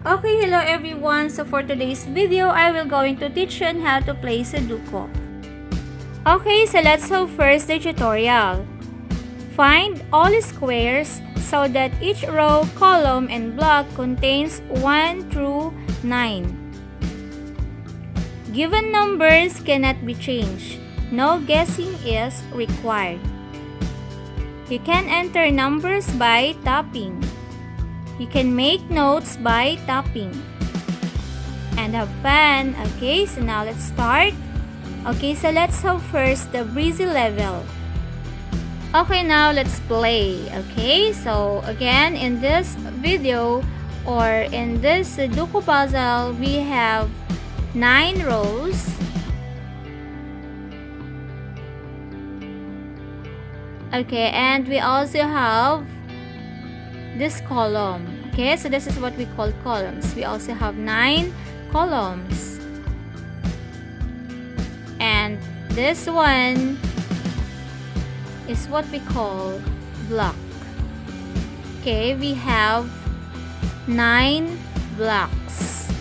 Okay, hello everyone. So for today's video, I will going to teach you on how to play Sudoku. Okay, so let's have first the tutorial. Find all squares so that each row, column, and block contains 1 through 9. Given numbers cannot be changed. No guessing is required. You can enter numbers by tapping. You can make notes by tapping. And have fun. Okay, so now let's start. Okay, so let's have first the breezy level. Okay, now let's play. Okay, so again, in this video or in this Sudoku puzzle, we have 9 rows. Okay, and we also have this column. Okay, so this is what we call columns. We also have 9 columns. And this one is what we call block. Okay, we have 9 blocks.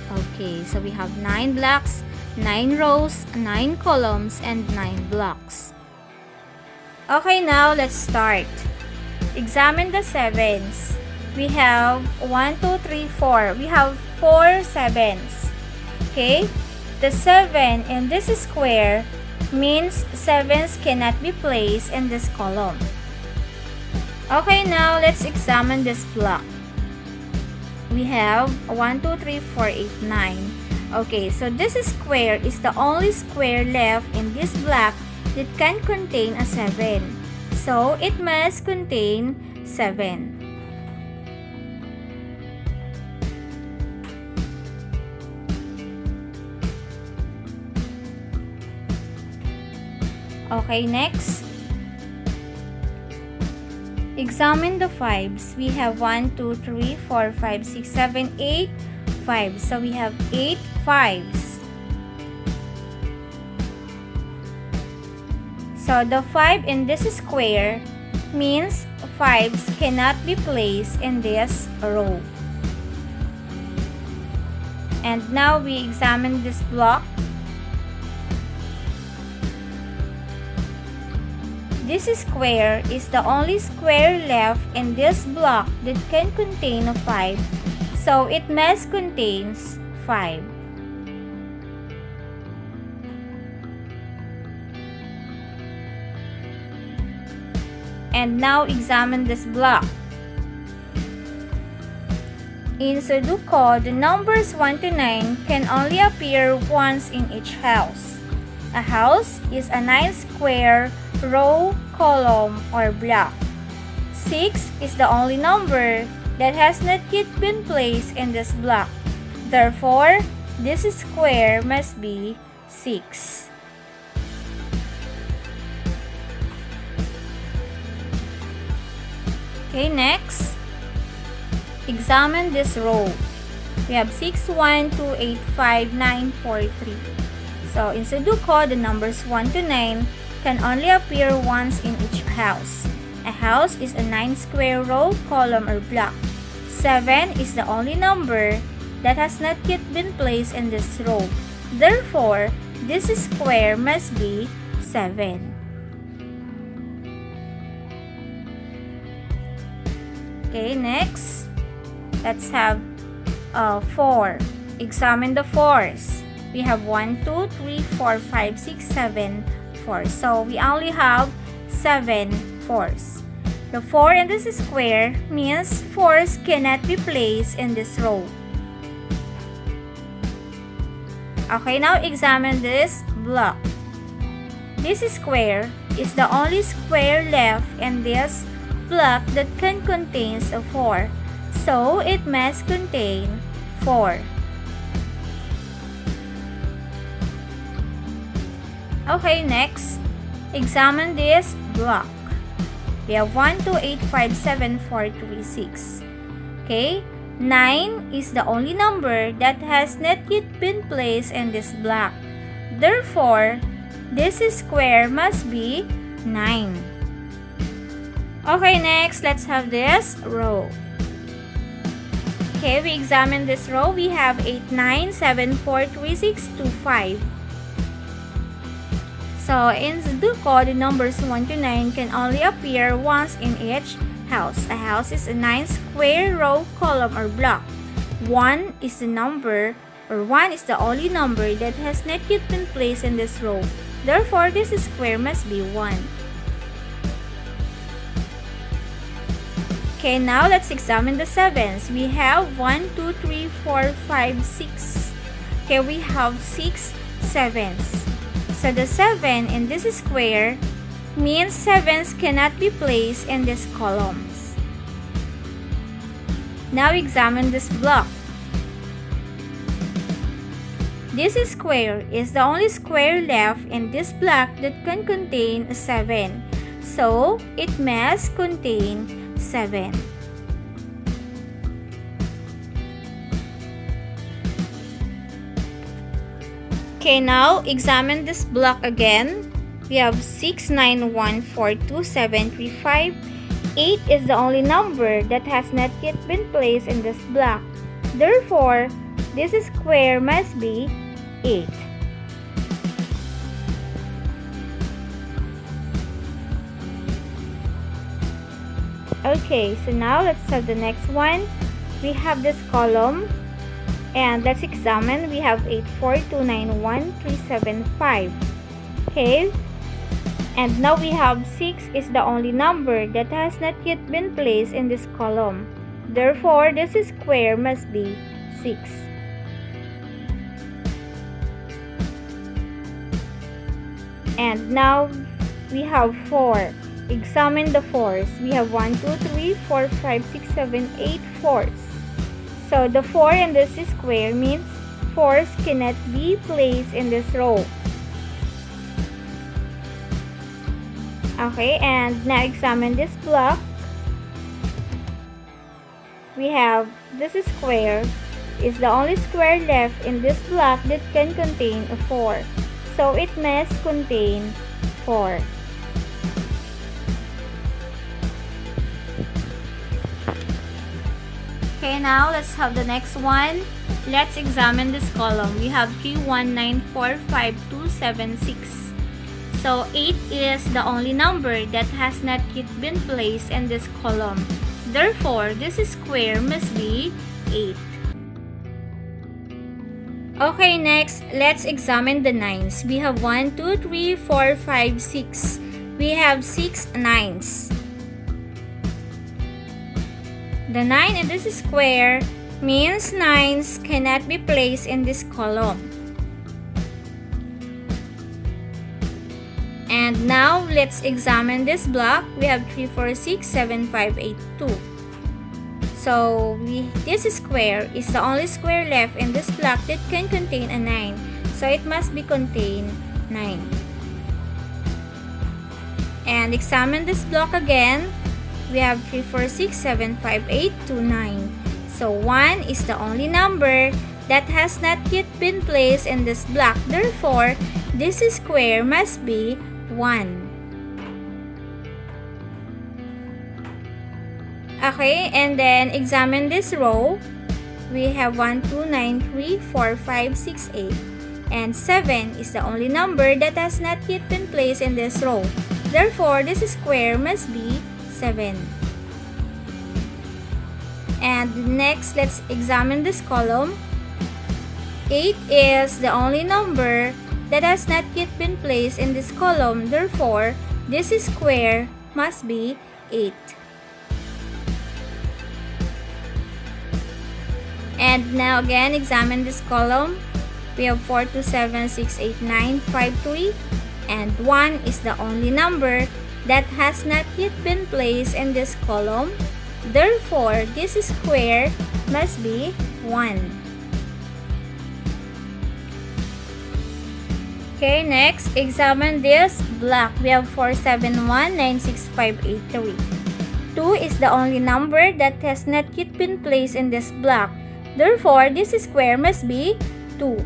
Okay, so we have 9 blocks, 9 rows, 9 columns, and 9 blocks. Okay, now let's start. Examine the sevens. We have 1, 2, 3, 4. We have 4 sevens. Okay? The 7 in this square means sevens cannot be placed in this column. Okay, now let's examine this block. We have 1, 2, 3, 4, 8, 9. Okay, so this square is the only square left in this block that can contain a 7. So, it must contain 7. Okay, next. Examine the 5s. We have 1, 2, 3, 4, 5, 6, 7, 8 5s. So, we have 8 5s. So, the 5 in this square means 5s cannot be placed in this row. And now we examine this block. This square is the only square left in this block that can contain a 5. So, it must contain 5. And now examine this block. In Sudoku, the numbers 1 to 9 can only appear once in each house. A house is a 9 square row, column, or block. 6 is the only number that has not yet been placed in this block. Therefore, this square must be 6. Okay, next. Examine this row. We have 6, 1, 2, 8, 5, 9, 4, 3. So, in Sudoku, the numbers 1 to 9 can only appear once in each house. A house is a 9 square row, column, or block. 7 is the only number that has not yet been placed in this row. Therefore, this square must be 7. Okay, next, let's have 4. Examine the 4s. We have 1, 2, 3, 4, 5, 6, 7, 4. So, we only have 7 4s. The 4 in this square means 4s cannot be placed in this row. Okay, now examine this block. This square is the only square left in this block that can contain a 4. So, it must contain 4. Okay, next. Examine this block. We have 1, 2, 8, 5, 7, 4, 3, 6. Okay? 9 is the only number that has not yet been placed in this block. Therefore, this square must be 9. Okay, next, let's have this row. Okay, we examine this row. We have 8, 9, 7, 4, 3, 6, 2, 5. So in Sudoku, the numbers 1 to 9 can only appear once in each house. A house is a 9 square row, column, or block. 1 is the number, or 1 is the only number that has not yet been placed in this row. Therefore, this square must be 1. Okay, now let's examine the sevens. We have 1, 2, 3, 4, 5, 6. Okay, we have 6 sevens. So the 7 in this square means sevens cannot be placed in these columns. Now examine this block. This square is the only square left in this block that can contain a 7. So it must contain 7. Okay, now examine this block again. We have 6, 9, 1, 4, 2, 7, 3, 5. 8 is the only number that has not yet been placed in this block. Therefore, this square must be 8. Okay, so now let's have the next one. We have this column, and let's examine. We have 8, 4, 2, 9, 1, 3, 7, 5. Okay, and now we have 6 is the only number that has not yet been placed in this column. Therefore, this square must be 6. And now we have 4. Examine the 4s. We have 1, 2, 3, 4, 5, 6, 7, 8 4s. So the 4 in this square means 4s cannot be placed in this row. Okay, and now examine this block. We have this square is the only square left in this block that can contain a 4. So it must contain 4. Okay, now let's have the next one. Let's examine this column. We have 3, 1, 9, 4, 5, 2, 7, 6. So 8 is the only number that has not yet been placed in this column. Therefore, this square must be 8. Okay, next, let's examine the 9s. We have 1, 2, 3, 4, 5, 6. We have 6 9s. The 9 in this square means 9s cannot be placed in this column. And now, let's examine this block. We have 3, 4, 6, 7, 5, 8, 2. So, this square is the only square left in this block that can contain a 9. So, it must be contain 9. And examine this block again. We have 3, 4, 6, 7, 5, 8, 2, 9. So 1 is the only number that has not yet been placed in this block. Therefore, this square must be 1. Okay, and then examine this row. We have 1, 2, 9, 3, 4, 5, 6, 8. And 7 is the only number that has not yet been placed in this row. Therefore, this square must be 7. And next, let's examine this column. 8 is the only number that has not yet been placed in this column. Therefore, this square must be 8. And now again, examine this column. We have 4, 2, 7, 6, 8, 9, 5, 3. And 1 is the only number that has not yet been placed in this column. Therefore, this square must be 1. Okay, next, examine this block. We have 4, 7, 1, 9, 6, 5, 8, 3. 2 is the only number that has not yet been placed in this block. Therefore, this square must be 2.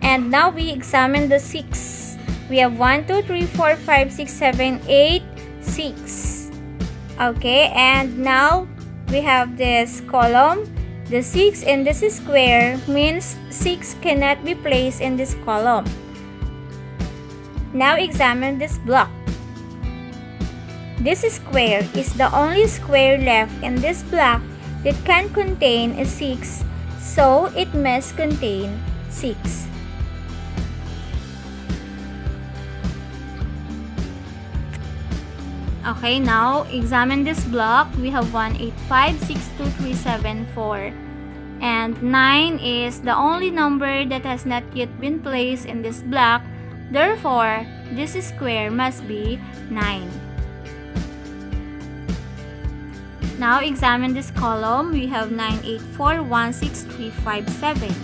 And now we examine the 6. We have 1, 2, 3, 4, 5, 6, 7, 8, 6. Okay, and now we have this column. The 6 in this square means 6 cannot be placed in this column. Now examine this block. This square is the only square left in this block that can contain a 6, so it must contain 6. Okay, now examine this block. We have 1, 8, 5, 6, 2, 3, 7, 4. And 9 is the only number that has not yet been placed in this block. Therefore, this square must be 9. Now examine this column. We have 9, 8, 4, 1, 6, 3, 5, 7.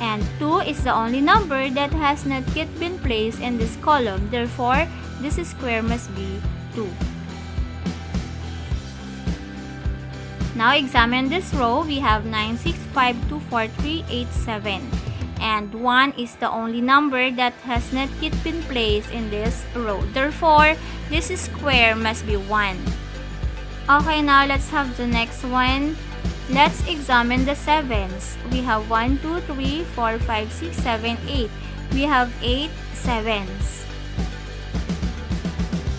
And 2 is the only number that has not yet been placed in this column. Therefore, this square must be 2. Now examine this row. We have 9, 6, 5, 2, 4, 3, 8, 7. And 1 is the only number that has not yet been placed in this row. Therefore, this square must be 1. Okay, now let's have the next one. Let's examine the sevens. We have 1, 2, 3, 4, 5, 6, 7, 8. We have 8 sevens.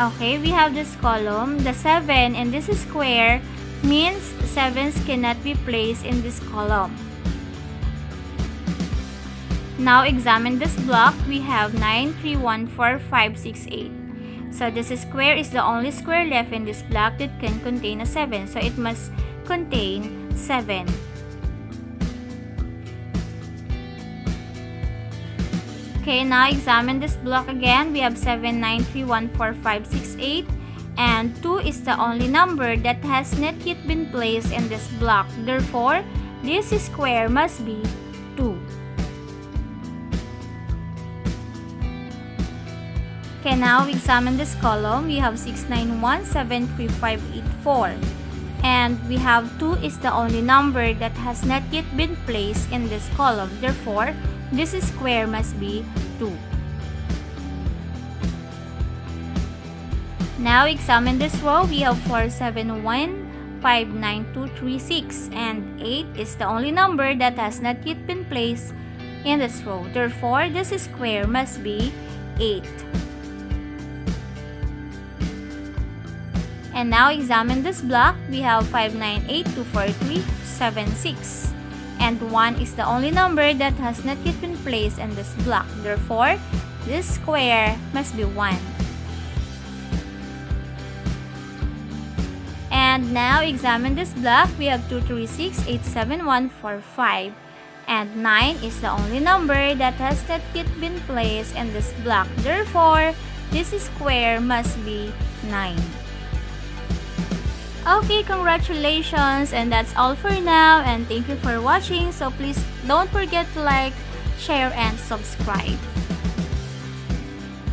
Okay, we have this column. The 7 in this square means 7s cannot be placed in this column. Now examine this block. We have 9, 3, 1, 4, 5, 6, 8. So this square is the only square left in this block that can contain a 7. So it must contain 7. Okay, now examine this block again. We have 7, 9, 3, 1, 4, 5, 6, 8. And 2 is the only number that has not yet been placed in this block. Therefore, this square must be 2. Okay, now examine this column. We have 6, 9, 1, 7, 3, 5, 8, 4. And we have 2 is the only number that has not yet been placed in this column. Therefore, this square must be 2. Now examine this row. We have 4, 7, 1, 5, 9, 2, 3, 6. And 8 is the only number that has not yet been placed in this row. Therefore, this square must be 8. And now examine this block. We have 5, 9, 8, 2, 4, 3, 7, 6. And 1 is the only number that has not yet been placed in this block. Therefore, this square must be 1. And now examine this block. We have 2, 3, 6, 8, 7, 1, 4, 5. And 9 is the only number that has not yet been placed in this block. Therefore, this square must be 9. Okay, congratulations, and that's all for now, and thank you for watching. So please don't forget to like, share, and subscribe.